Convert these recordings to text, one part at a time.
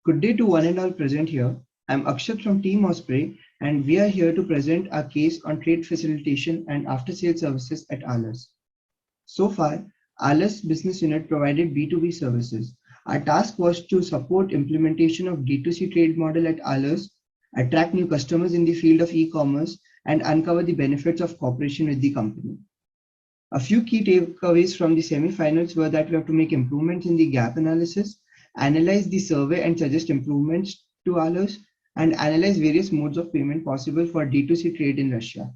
Good day to one and all present here. I'm Akshat from Team Osprey, and we are here to present our case on trade facilitation and after-sales services at Ahlers. So far, Ahlers business unit provided B2B services. Our task was to support implementation of D2C trade model at Ahlers, attract new customers in the field of e-commerce, and uncover the benefits of cooperation with the company. A few key takeaways from the semi-finals were that we have to make improvements in the gap analysis, analyze the survey and suggest improvements to Ahlers, and analyze various modes of payment possible for D2C trade in Russia.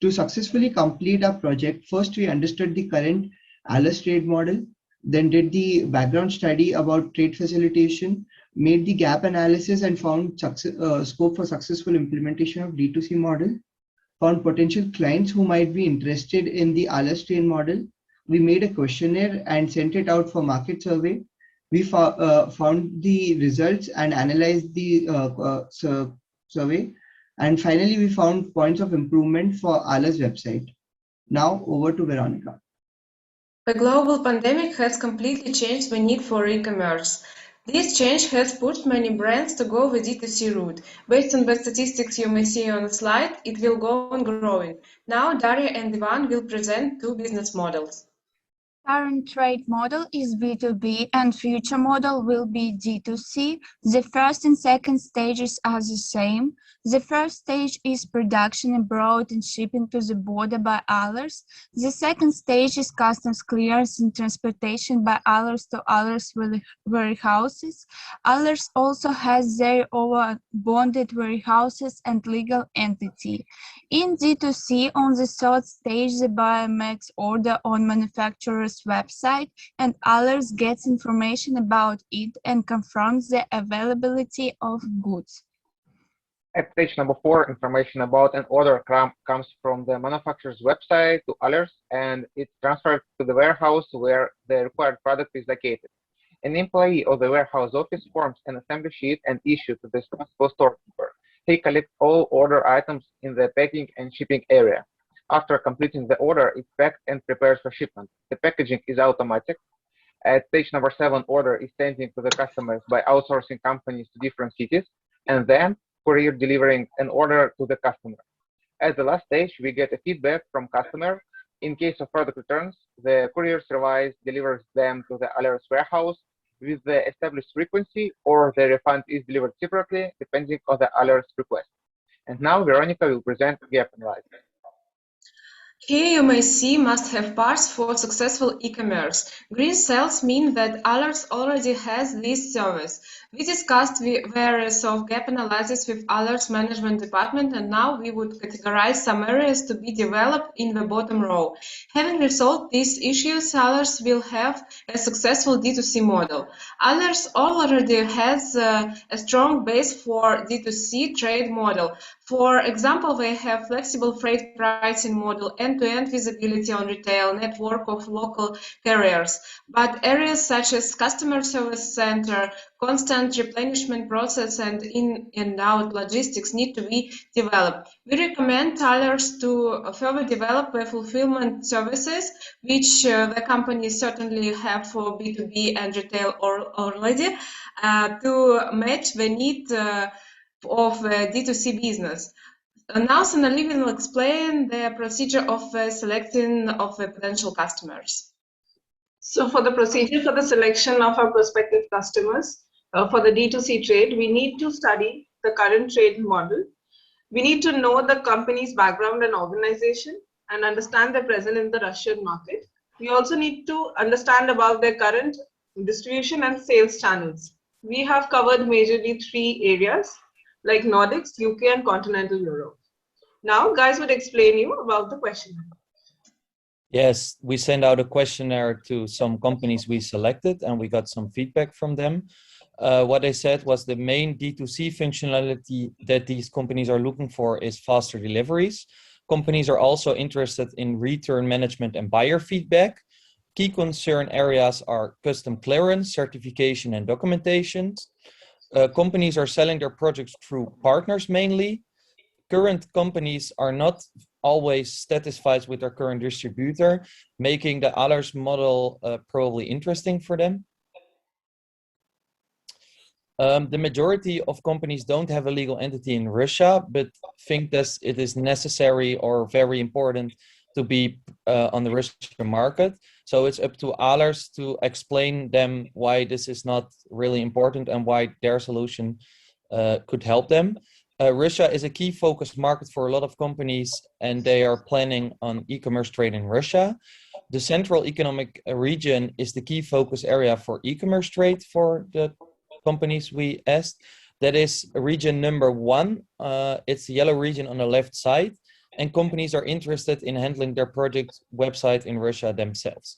To successfully complete our project, first we understood the current Ahlers trade model, then did the background study about trade facilitation, made the gap analysis and found scope for successful implementation of D2C model, found potential clients who might be interested in the Ahlers trade model. We made a questionnaire and sent it out for market survey. We found the results and analyzed the survey. And finally, we found points of improvement for Ahlers website. Now over to Veronika. The global pandemic has completely changed the need for e-commerce. This change has pushed many brands to go the D2C route. Based on the statistics you may see on the slide, it will go on growing. Now Daria and Ivan will present two business models. Current trade model is B2B and future model will be D2C. The first and second stages are the same. The first stage is production abroad and shipping to the border by Ahlers. The second stage is customs clearance and transportation by Ahlers to Ahlers warehouses. Ahlers also has their own bonded warehouses and legal entity. In D2C, on the third stage, the buyer makes order on manufacturer's website and Ahlers gets information about it and confirms the availability of goods. At stage number 4, information about an order comes from the manufacturer's website to Ahlers and it's transferred to the warehouse where the required product is located. An employee of the warehouse office forms an assembly sheet and issues to the responsible storekeeper. He collects all order items in the packing and shipping area. After completing the order, it's packed and prepared for shipment. The packaging is automatic. At stage number 7, order is sending to the customers by outsourcing companies to different cities, and then courier delivering an order to the customer. At the last stage, we get a feedback from customer. In case of product returns, the courier delivers them to the Ahlers warehouse with the established frequency, or the refund is delivered separately, depending on the Ahlers request. And now Veronika will present gap analysis. Here you may see must-have parts for successful e-commerce. Green cells mean that Ahlers already has this service. We discussed the various of gap analysis with Ahlers management department, and now we would categorize some areas to be developed in the bottom row. Having resolved these issues, Ahlers will have a successful D2C model. Ahlers already has a strong base for D2C trade model. For example, they have flexible freight pricing model, end-to-end visibility on retail, network of local carriers. But areas such as customer service center, constant replenishment process, and in and out logistics need to be developed. We recommend Ahlers to further develop the fulfillment services, which the companies certainly have for B2B and retail already, to match the need of D2C business. Now SONALI will explain the procedure of selecting of the potential customers. So for the procedure for the selection of our prospective customers for the D2C trade, we need to study the current trade model. We need to know the company's background and organization and understand their presence in the Russian market. We also need to understand about their current distribution and sales channels. We have covered majorly 3 areas like Nordics, UK, and continental Europe. Now, guys would explain you about the questionnaire. Yes, we sent out a questionnaire to some companies we selected, and we got some feedback from them. What they said was the main D2C functionality that these companies are looking for is faster deliveries. Companies are also interested in return management and buyer feedback. Key concern areas are custom clearance, certification, and documentation. Companies are selling their projects through partners mainly. Current companies are not always satisfied with their current distributor, making the Ahlers model probably interesting for them. The majority of companies don't have a legal entity in Russia, but think that it is necessary or very important to be on the Russian market. So it's up to Ahlers to explain them why this is not really important and why their solution could help them. Russia is a key focus market for a lot of companies, and they are planning on e-commerce trade in Russia. The Central Economic Region is the key focus area for e-commerce trade for the companies we asked. That is region number 1. It's the yellow region on the left side, and companies are interested in handling their project website in Russia themselves.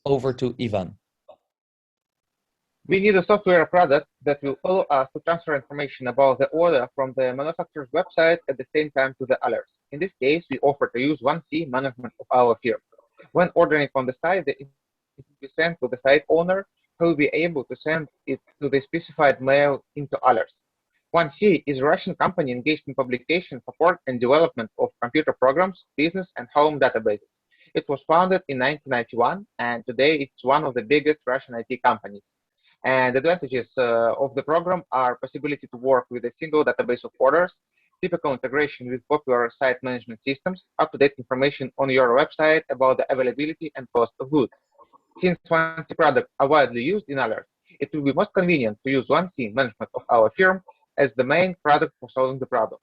Over to Ivan. We need a software product that will allow us to transfer information about the order from the manufacturer's website at the same time to the Ahlers. In this case, we offer to use 1C management of our firm. When ordering on the site, it will be sent to the site owner, who will be able to send it to the specified mail into Ahlers. 1C is a Russian company engaged in publication, support, and development of computer programs, business, and home databases. It was founded in 1991, and today it's one of the biggest Russian IT companies. And the advantages of the program are possibility to work with a single database of orders, typical integration with popular site management systems, up-to-date information on your website about the availability and cost of goods. Since 1C products are widely used in Ahlers, it will be most convenient to use 1C management of our firm as the main product for solving the problem.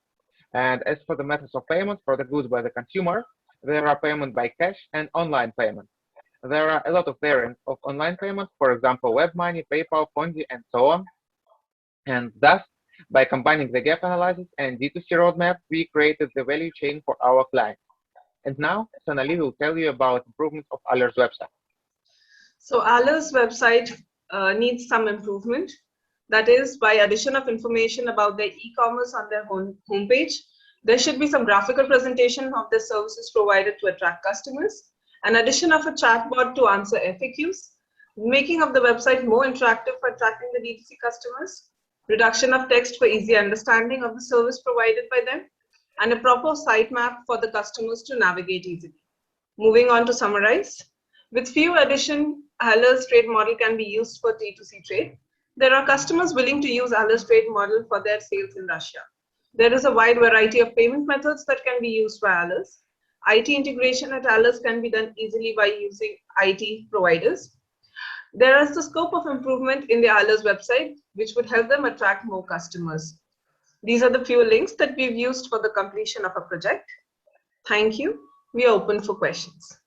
And as for the methods of payment for the goods by the consumer, there are payment by cash and online payment. There are a lot of variants of online payment, for example, web money, PayPal, Fondi, and so on. And thus, by combining the gap analysis and D2C roadmap, we created the value chain for our clients. And now, SONALI will tell you about improvements of Ahlers' website. So Ahlers' website needs some improvement. That is, by addition of information about their e-commerce on their homepage, there should be some graphical presentation of the services provided to attract customers, an addition of a chatbot to answer FAQs, making of the website more interactive for attracting the D2C customers, reduction of text for easy understanding of the service provided by them, and a proper sitemap for the customers to navigate easily. Moving on to summarize, with few additions, Ahlers' trade model can be used for D2C trade. There are customers willing to use Ahlers' trade model for their sales in Russia. There is a wide variety of payment methods that can be used by Ahlers. IT integration at Ahlers can be done easily by using IT providers. There is the scope of improvement in the Ahlers website, which would help them attract more customers. These are the few links that we've used for the completion of a project. Thank you. We are open for questions.